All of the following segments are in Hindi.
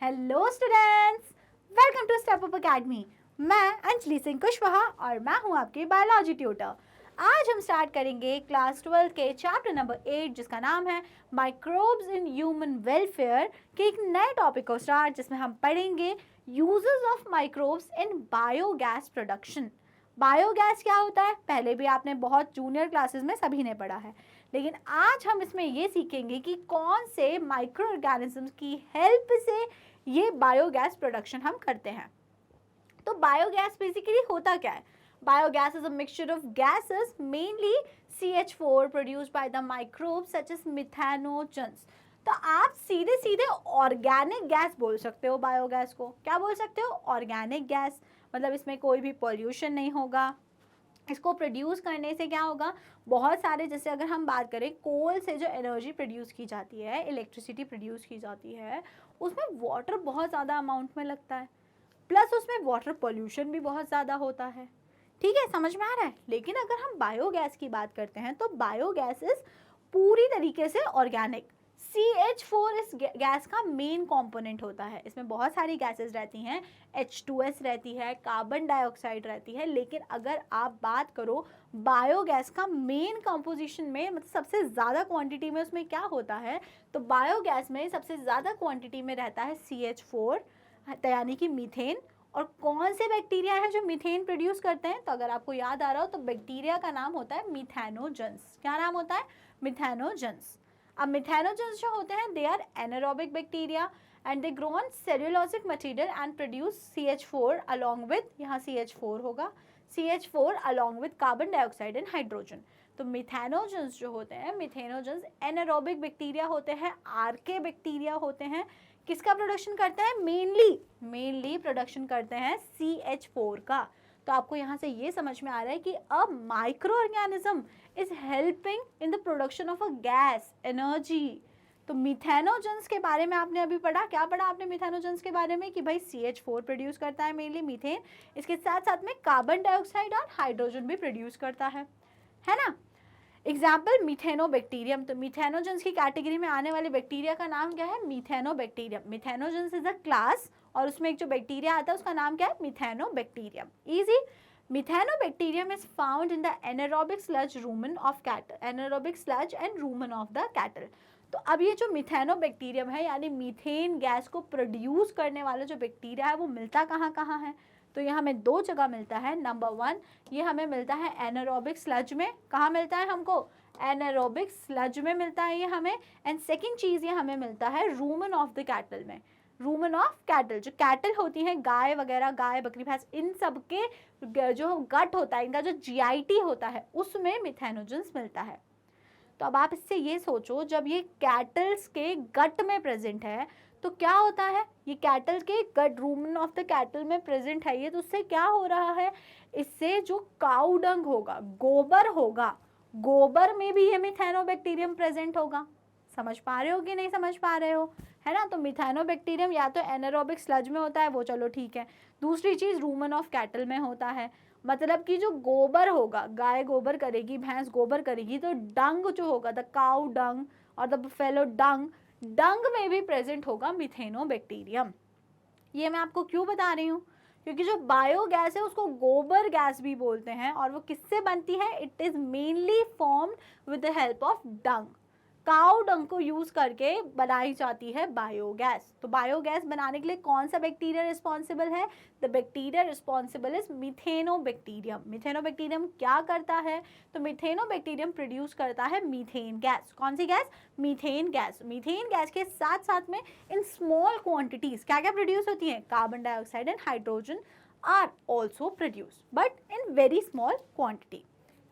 Hello students, welcome to step up academy. मैं अंजलि सिंह कुशवाहा और मैं हूं आपकी बायोलॉजी ट्यूटर। आज हम स्टार्ट करेंगे क्लास 12 के चैप्टर नंबर 8 जिसका नाम है माइक्रोब्स इन ह्यूमन वेलफेयर के एक नए टॉपिक को स्टार्ट, जिसमें हम पढ़ेंगे uses of microbes in biogas production. Biogas क्या होता है पहले भी आपने बहुत जूनियर क्लासेस में सभी ने पढ़ा है, लेकिन आज हम इसमें ये सीखेंगे कि कौन से माइक्रो ऑर्गेनिज्म्स की हेल्प से ये बायोगैस प्रोडक्शन हम करते हैं। तो बायोगैस बेसिकली होता क्या है? Biogas is a mixture of gases, mainly CH4 produced by the microbes such as methanogens. तो आप सीधे सीधे ऑर्गेनिक गैस बोल सकते हो बायोगैस को। क्या बोल सकते हो? Organic gas. मतलब इसमें कोई भी पॉल्यूशन नहीं होगा। इसको प्रोड्यूस करने से क्या होगा, बहुत सारे, जैसे अगर हम बात करें कोल से जो एनर्जी प्रोड्यूस की जाती है, इलेक्ट्रिसिटी प्रोड्यूस की जाती है, उसमें वाटर बहुत ज़्यादा अमाउंट में लगता है, प्लस उसमें वाटर पोल्यूशन भी बहुत ज़्यादा होता है। ठीक है, समझ में आ रहा है? लेकिन अगर हम बायोगैस की बात करते हैं तो बायोगैस इज पूरी तरीके से ऑर्गेनिक। CH4 इस गैस का मेन कंपोनेंट होता है। इसमें बहुत सारी गैसेस रहती हैं, H2S रहती है, कार्बन डाइऑक्साइड रहती है, लेकिन अगर आप बात करो बायोगैस का मेन कंपोजिशन में, मतलब सबसे ज़्यादा क्वांटिटी में उसमें क्या होता है, तो बायोगैस में सबसे ज़्यादा क्वांटिटी में रहता है CH4 यानी कि मीथेन। और कौन से बैक्टीरिया है जो मीथेन प्रोड्यूस करते हैं? तो अगर आपको याद आ रहा हो तो बैक्टीरिया का नाम होता है मिथेनोजन्स। क्या नाम होता है? मिथेनोजन्स। अब मिथेनोजन्स जो होते हैं they are anaerobic bacteria and they grow on cellulosic material and produce CH4 along with, यहाँ CH4 होगा, CH4 along with carbon dioxide and hydrogen. तो मिथेनोजन्स जो होते हैं, मिथेनोजन्स एनारोबिक बैक्टीरिया होते हैं, आर्के बैक्टीरिया होते हैं। किसका प्रोडक्शन करते हैं? मेनली प्रोडक्शन करते हैं CH4 का। तो आपको यहाँ से ये समझ में आ रहा है कि a micro organism is helping in the production of a gas energy. तो मिथेनोजन्स के बारे में आपने अभी पढ़ा। क्या पढ़ा आपने मिथेनोजन्स के बारे में? कि भाई CH4 प्रोड्यूस करता है मेनली मीथेन, इसके साथ साथ में कार्बन डाइऑक्साइड और हाइड्रोजन भी प्रोड्यूस करता है ना। Example Methanobacterium. तो मिथेनोजन्स की कैटेगरी में आने वाले बैक्टीरिया का नाम क्या है? मिथेनोबैक्टीरियम। मिथेनोजन्स इज अ क्लास और उसमें एक जो बैक्टीरिया आता है उसका नाम क्या है? Methanobacterium. Easy. Methanobacterium is found in the anaerobic sludge rumen of cattle, anaerobic sludge and rumen of the cattle. तो अब ये जो मिथेनोबैक्टीरियम है यानी मीथेन गैस को प्रोड्यूस करने वाला जो बैक्टीरिया है वो मिलता कहाँ कहाँ है? तो ये हमें दो जगह मिलता है। नंबर 1 ये हमें मिलता है एनारोबिक स्लज में। कहाँ मिलता है हमको? एनारोबिक स्लज में मिलता है ये हमें। एंड सेकंड चीज़ ये हमें मिलता है रूमेन ऑफ द कैटल में। रूमेन ऑफ कैटल, जो कैटल होती हैं गाय वगैरह, गाय बकरी भैंस, इन सब के जो गट होता है, इनका जो GIT होता है उसमें मिथेनोजन्स मिलता है। तो अब आप इससे ये सोचो, जब ये कैटल्स के गट में प्रेजेंट है तो क्या होता है? ये कैटल के गट, रूमेन ऑफ द कैटल में प्रेजेंट है ये, तो उससे क्या हो रहा है? इससे जो काऊ डंग होगा, गोबर होगा, गोबर में भी ये मिथेनोबैक्टीरियम प्रेजेंट होगा। समझ पा रहे हो कि नहीं समझ पा रहे हो? है ना। तो मिथेनोबैक्टीरियम या तो एनारोबिक स्लज में होता है, वो चलो ठीक है। दूसरी चीज रूमेन ऑफ कैटल में होता है। मतलब कि जो गोबर होगा, गाय गोबर करेगी, भैंस गोबर करेगी, तो डंग जो होगा, द काउ डंग और द बफेलो डंग, डंग में भी प्रेजेंट होगा मिथेनोबैक्टीरियम। ये मैं आपको क्यों बता रही हूँ? क्योंकि जो बायोगैस है उसको गोबर गैस भी बोलते हैं और वो किससे बनती है? It is mainly formed with the help of dung. Cow dung को यूज करके बनाई जाती है बायोगैस। तो बायोगैस बनाने के लिए कौन सा बैक्टीरिया रिस्पॉन्सिबल है? The bacteria responsible is Methanobacterium. Methanobacterium क्या करता है? तो मिथेनोबैक्टीरियम प्रोड्यूस करता है मीथेन गैस। कौन सी gas? Methane gas. Methane gas के साथ साथ में इन स्मॉल क्वांटिटीज क्या क्या प्रोड्यूस होती है? Carbon dioxide and hydrogen are also produce but in very small quantity.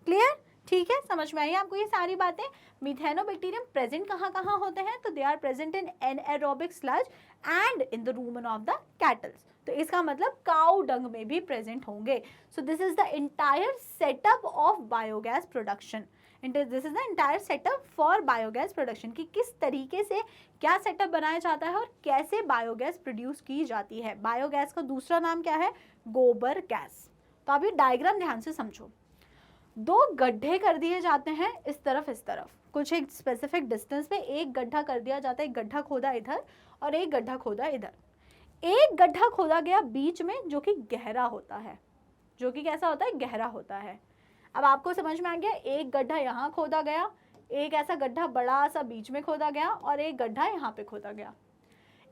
Clear? ठीक है, समझ में आई आपको ये सारी बातें? मिथेनोबैक्टीरियम प्रेजेंट कहाँ कहाँ होते हैं? तो they are present in anaerobic sludge and in the rumen of the cattles. तो इसका मतलब काउ डंग में भी प्रेजेंट होंगे। So this is the entire setup of biogas production. This is the entire setup for biogas production कि किस तरीके से क्या सेटअप बनाया जाता है और कैसे बायोगैस प्रोड्यूस की जाती है। बायोगैस का दूसरा नाम क्या है? गोबर गैस। तो अभी डायग्राम ध्यान से समझो। दो गड्ढे कर दिए जाते हैं इस तरफ, कुछ एक स्पेसिफिक डिस्टेंस पे एक गड्ढा कर दिया जाता है। एक गड्ढा खोदा इधर और एक गड्ढा खोदा इधर। एक गड्ढा खोदा गया बीच में जो कि गहरा होता है, जो कि कैसा होता है, गहरा होता है। अब आपको समझ में आ गया, एक गड्ढा यहाँ खोदा गया, एक ऐसा गड्ढा बड़ा सा बीच में खोदा गया और एक गड्ढा यहाँ पे खोदा गया।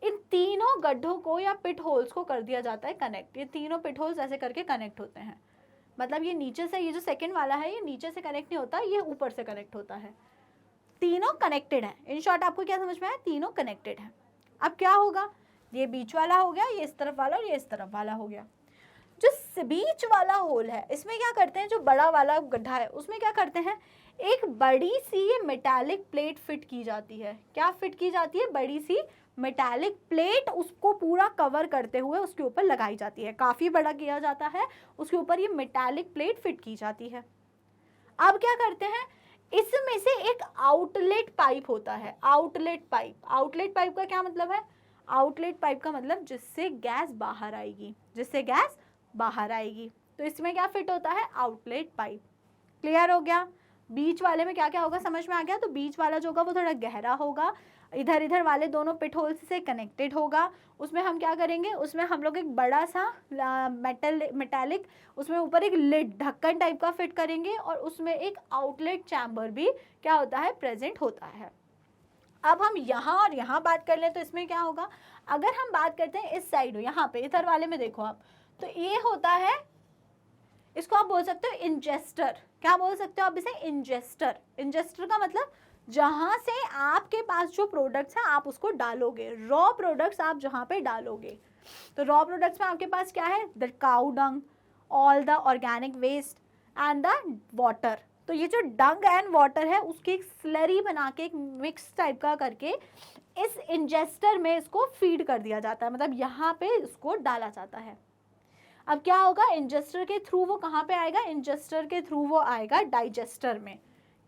इन तीनों गड्ढों को या पिट होल्स को कर दिया जाता है कनेक्ट। ये तीनों पिट होल्स ऐसे करके कनेक्ट होते हैं, मतलब ये नीचे से, ये जो सेकंड वाला है ये नीचे से कनेक्ट नहीं होता, ये ऊपर से कनेक्ट होता है। तीनों कनेक्टेड है। इन शॉर्ट आपको क्या समझ में आया, तीनों कनेक्टेड है। अब क्या होगा, ये बीच वाला हो गया, ये इस तरफ वाला और ये इस तरफ वाला हो गया। जो बीच वाला होल है इसमें क्या करते हैं, जो बड़ा वाला गड्ढा है उसमें क्या करते हैं, एक बड़ी सी ये मेटालिक प्लेट फिट की जाती है। क्या फिट की जाती है, बड़ी सी मेटालिक प्लेट उसको पूरा कवर करते हुए उसके ऊपर लगाई जाती है। काफ़ी बड़ा किया जाता है, उसके ऊपर ये मेटालिक प्लेट फिट की जाती है। अब क्या करते हैं, इसमें से एक आउटलेट पाइप होता है। आउटलेट पाइप, आउटलेट पाइप का क्या मतलब है, आउटलेट पाइप का मतलब जिससे गैस बाहर आएगी, जिससे गैस बाहर आएगी। तो इसमें क्या फिट होता है, आउटलेट पाइप। क्लियर हो गया। बीच वाले में क्या क्या होगा समझ में आ गया। तो बीच वाला जो होगा वो थोड़ा गहरा होगा, इधर इधर वाले दोनों पिट होल्स से कनेक्टेड होगा। उसमें हम क्या करेंगे, उसमें हम लोग एक बड़ा सा मेटालिक, उसमें ऊपर एक लिड ढक्कन टाइप का फिट करेंगे और उसमें एक आउटलेट चैम्बर भी क्या होता है, प्रेजेंट होता है। अब हम यहाँ और यहाँ बात कर लें तो इसमें क्या होगा, अगर हम बात करते हैं इस साइड, यहाँ पे इधर वाले में देखो आप, तो ये होता है, इसको आप बोल सकते हो इंजेस्टर। क्या बोल सकते हो आप इसे, इंजेस्टर। इंजेस्टर का मतलब जहां से आपके पास जो प्रोडक्ट्स हैं आप उसको डालोगे, रॉ प्रोडक्ट्स आप जहां पे डालोगे। तो रॉ प्रोडक्ट्स में आपके पास क्या है, the cow dung, all the organic waste and the water. तो ये जो डंग एंड वाटर है उसकी एक स्लरी बना के, एक मिक्स टाइप का करके इस इंजेस्टर में इसको फीड कर दिया जाता है, मतलब यहाँ पे इसको डाला जाता है। अब क्या होगा, इंजेस्टर के थ्रू वो कहाँ पे आएगा, इंजेस्टर के थ्रू वो आएगा डाइजेस्टर में।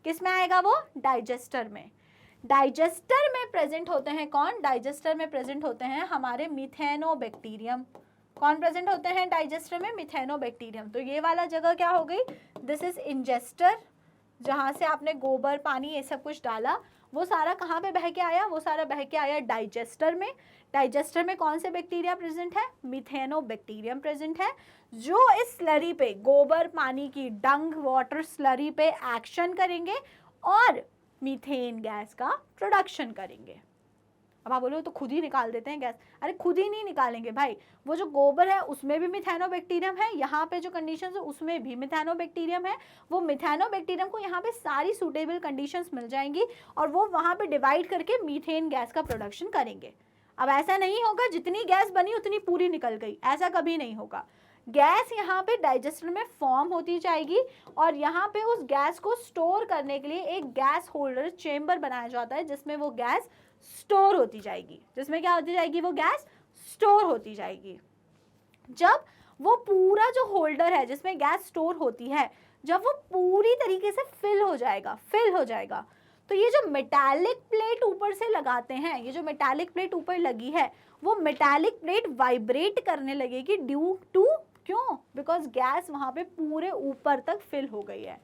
किस में आएगा वो, डाइजेस्टर में। डाइजेस्टर में प्रेजेंट होते हैं कौन, डाइजेस्टर में प्रेजेंट होते हैं हमारे मिथेनोबैक्टीरियम। कौन प्रेजेंट होते हैं डाइजेस्टर में, मिथेनोबैक्टीरियम। तो ये वाला जगह क्या हो गई, दिस इज इंजेस्टर, जहाँ से आपने गोबर पानी ये सब कुछ डाला, वो सारा कहाँ पे बह के आया, वो सारा बह के आया डाइजेस्टर में। डाइजेस्टर में कौन से बैक्टीरिया प्रेजेंट है, मिथेनोबैक्टीरियम प्रेजेंट है, जो इस स्लरी पे, गोबर पानी की डंग वाटर स्लरी पे एक्शन करेंगे और मीथेन गैस का प्रोडक्शन करेंगे। अब आप बोलो तो खुद ही निकाल देते हैं गैस, अरे खुद ही नहीं निकालेंगे भाई, वो जो गोबर है उसमें भी मिथेनोबैक्टीरियम है, यहाँ पे जो कंडीशंस है उसमें भी मिथेनोबैक्टीरियम है। वो मिथेनोबैक्टीरियम को यहाँ पे सारी सूटेबल कंडीशंस मिल जाएंगी और वो वहाँ पे डिवाइड करके मीथेन गैस का प्रोडक्शन करेंगे। अब ऐसा नहीं होगा जितनी गैस बनी उतनी पूरी निकल गई, ऐसा कभी नहीं होगा। गैस यहाँ पे डाइजेस्टर में फॉर्म होती जाएगी और यहाँ पे उस गैस को स्टोर करने के लिए एक गैस होल्डर चेम्बर बनाया जाता है, जिसमें वो गैस स्टोर होती जाएगी। जिसमें क्या होती जाएगी, वो गैस स्टोर होती जाएगी। जब वो पूरा जो होल्डर है जिसमें गैस स्टोर होती है, जब वो पूरी तरीके से फिल हो जाएगा, तो ये जो मेटालिक प्लेट ऊपर से लगाते हैं, ये जो मेटालिक प्लेट ऊपर लगी है, वो मेटालिक प्लेट वाइब्रेट करने लगेगी ड्यू टू, क्यों, बिकॉज गैस वहां पे पूरे ऊपर तक फिल हो गई है।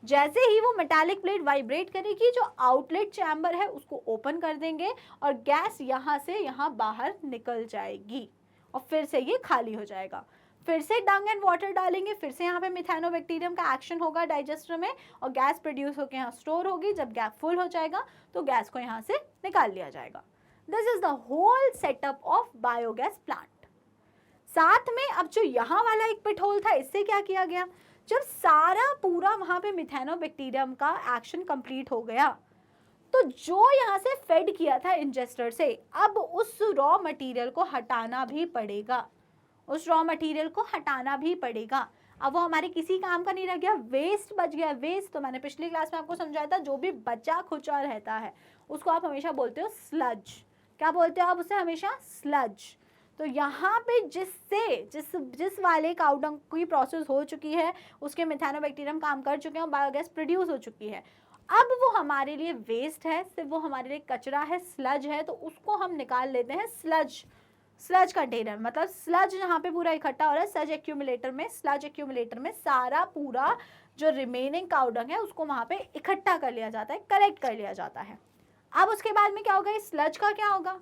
जैसे ही वो मेटालिक प्लेट वाइब्रेट करेगी, जो आउटलेट चैम्बर है उसको ओपन कर देंगे और गैस यहाँ से यहाँ बाहर निकल जाएगी और फिर से ये खाली हो जाएगा। फिर से डंग एंड वाटर डालेंगे, फिर से यहाँ पे मिथेनोबैक्टीरियम का एक्शन होगा डाइजेस्टर में और गैस प्रोड्यूस होकर यहाँ स्टोर होगी। जब गैस फुल हो जाएगा तो गैस को यहाँ से निकाल लिया जाएगा। This is the whole setup of biogas plant. साथ में अब जो यहाँ वाला एक पिट होल था, इससे क्या किया गया, जब सारा पूरा वहाँ पे मिथेनोबैक्टीरियम का एक्शन कंप्लीट हो गया, तो जो यहाँ से फेड किया था इंजेस्टर से, अब उस रॉ मटेरियल को हटाना भी पड़ेगा, उस रॉ मटेरियल को हटाना भी पड़ेगा। अब वो हमारे किसी काम का नहीं रह गया, वेस्ट बच गया। वेस्ट तो मैंने पिछली क्लास में आपको समझाया था, जो भी बचा खुचा रहता है उसको आप हमेशा बोलते हो स्लज। क्या बोलते हो आप उसे, हमेशा स्लज। तो यहाँ पे जिस वाले काउ डंग की प्रोसेस हो चुकी है, उसके मिथेनोबैक्टीरियम काम कर चुके हैं, बायोगैस प्रोड्यूस हो चुकी है, अब वो हमारे लिए वेस्ट है, सिर्फ वो हमारे लिए कचरा है, स्लज है, तो उसको हम निकाल लेते हैं स्लज कंटेनर। मतलब स्लज जहाँ पे पूरा इकट्ठा हो रहा है, स्लज एक्यूमुलेटर में सारा पूरा जो रिमेनिंग काउ डंग है उसको वहाँ पे इकट्ठा कर लिया जाता है, कलेक्ट कर लिया जाता है। अब उसके बाद में क्या होगा, इस स्लज का क्या होगा,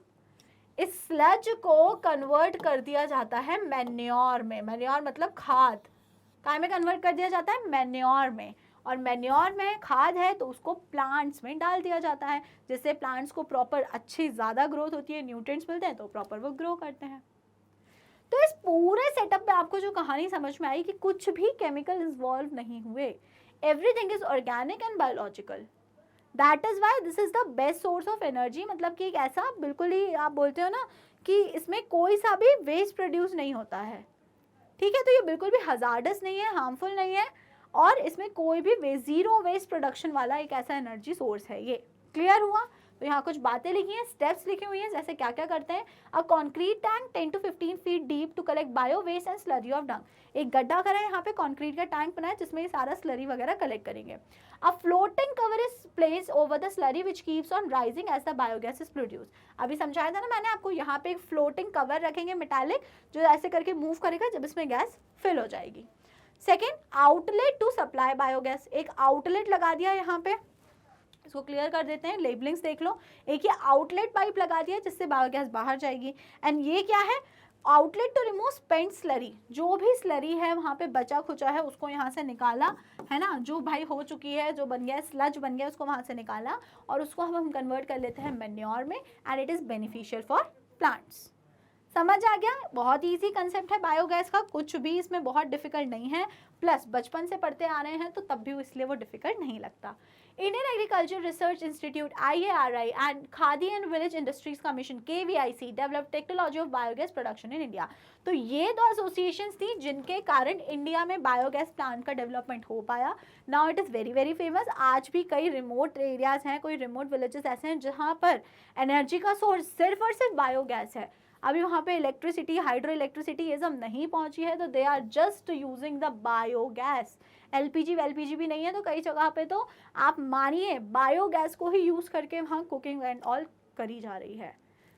इस स्लज को कन्वर्ट कर दिया जाता है मैन्योर में। मैन्योर मतलब खाद, काय में कन्वर्ट कर दिया जाता है? मैन्योर में। और मैन्योर में खाद है तो उसको प्लांट्स में डाल दिया जाता है, जिससे प्लांट्स को प्रॉपर अच्छी ज़्यादा ग्रोथ होती है, न्यूट्रिएंट्स मिलते हैं तो प्रॉपर वो ग्रो करते हैं। तो इस पूरे सेटअप में आपको जो कहानी समझ में आई कि कुछ भी केमिकल इन्वॉल्व नहीं हुए, everything is organic and biological. That is why this is the best source of energy. मतलब कि एक ऐसा बिल्कुल ही आप बोलते हो ना कि इसमें कोई सा भी वेस्ट प्रोड्यूस नहीं होता है, ठीक है। तो ये बिल्कुल भी हजार्डस नहीं है, हार्मफुल नहीं है, और इसमें कोई भी जीरो वेस्ट प्रोडक्शन वाला एक ऐसा एनर्जी सोर्स है। ये क्लियर हुआ? तो यहाँ कुछ बातें लिखी हैं, स्टेप्स लिखी हुई हैं, जैसे क्या क्या करते हैं। A concrete tank 10 to 15 feet deep to collect bio waste and slurry of dung. एक गड्ढा करा है यहाँ पे, कॉन्क्रीट का टैंक बनाया जिसमें ये सारा स्लरी वगैरह कलेक्ट करेंगे। A floating cover is place over the slurry which keeps on rising as the biogas is produce. अभी समझाया था ना मैंने आपको, यहाँ पे एक फ्लोटिंग कवर रखेंगे मेटालिक, जो ऐसे करके मूव करेगा जब इसमें गैस फिल हो जाएगी। Second, outlet to supply biogas. एक आउटलेट लगा दिया यहाँ पे, इसको क्लियर कर देते हैं, लेबलिंग्स देख लो। एक ये आउटलेट पाइप लगा दिया जिससे बायोगैस बाहर जाएगी। एंड ये क्या है? Outlet to remove spent slurry. जो भी स्लरी है वहाँ पे बचा खुचा है उसको यहाँ से निकाला, है ना, जो भाई हो चुकी है, जो बन गया स्लज बन गया, उसको वहाँ से निकाला और उसको हम कन्वर्ट कर लेते हैं मैन्योर में, and it is beneficial for plants. समझ आ गया? बहुत इजी कंसेप्ट है बायोगैस का, कुछ भी इसमें बहुत डिफिकल्ट नहीं है, प्लस बचपन से पढ़ते आ रहे हैं तो तब भी इसलिए वो डिफिकल्ट नहीं लगता। Indian agriculture research institute IARI and khadi and village industries commission KVIC develop technology of biogas production in India. तो ये दो एसोसिएशंस थी जिनके कारण इंडिया में बायोगैस प्लांट का डेवलपमेंट हो पाया। Now it is very very famous. आज भी कई रिमोट एरियाज हैं, कोई रिमोट विलेजेस ऐसे हैं जहाँ पर एनर्जी का सोर्स सिर्फ और सिर्फ बायोगैस है। अभी वहाँ पे इलेक्ट्रिसिटी, हाइड्रो इलेक्ट्रिसिटी ये सब नहीं पहुँची है, तो they are just using the biogas. LPG भी नहीं है, तो कई जगह पे तो आप मानिए बायोगैस को ही यूज़ करके वहाँ कुकिंग एंड ऑल करी जा रही है।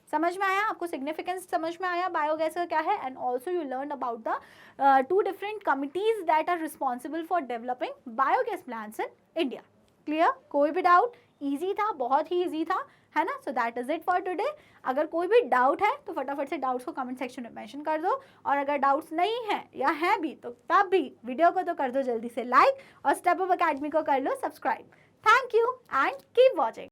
समझ में आया आपको? सिग्निफिकेंस समझ में आया बायोगैस का क्या है? And also you learn about the 2 different committees that are responsible for developing biogas plants in India. Clear? कोई भी डाउट? ईजी था, बहुत ही ईजी था, है ना। So that is it for today. अगर कोई भी डाउट है तो फटाफट से डाउट्स को कमेंट सेक्शन में मेंशन कर दो, और अगर डाउट्स नहीं है या है भी तो तब भी वीडियो को तो कर दो जल्दी से लाइक, और स्टेप अप अकेडमी को कर लो subscribe. Thank you and keep watching.